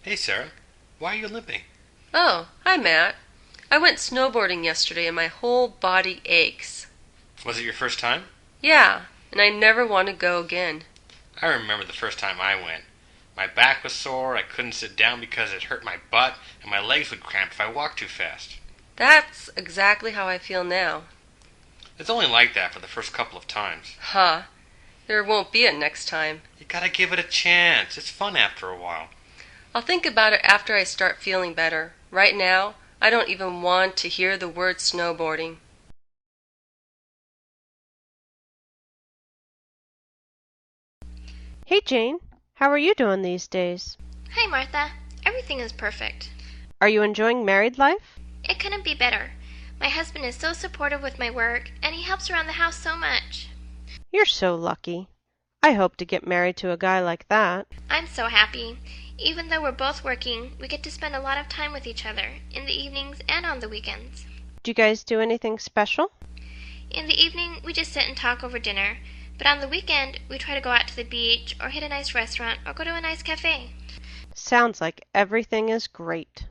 Hey, Sarah. Why are you limping? Oh, hi, Matt. I went snowboarding yesterday and my whole body aches. Was it your first time? Yeah, and I never want to go again. I remember the first time I went. My back was sore, I couldn't sit down because it hurt my butt, and my legs would cramp if I walked too fast. That's exactly how I feel now. It's only like that for the first couple of times. Huh. There won't be a next time. You gotta give it a chance. It's fun after a while. I'll think about it after I start feeling better. Right now, I don't even want to hear the word snowboarding. Hey Jane, how are you doing these days? Hi, Martha. Everything is perfect. Are you enjoying married life? It couldn't be better. My husband is so supportive with my work, and he helps around the house so much. You're so lucky. I hope to get married to a guy like that. I'm so happy. Even though we're both working, we get to spend a lot of time with each other, in the evenings and on the weekends. Do you guys do anything special? In the evening, we just sit and talk over dinner, but on the weekend, we try to go out to the beach, or hit a nice restaurant, or go to a nice cafe. Sounds like everything is great.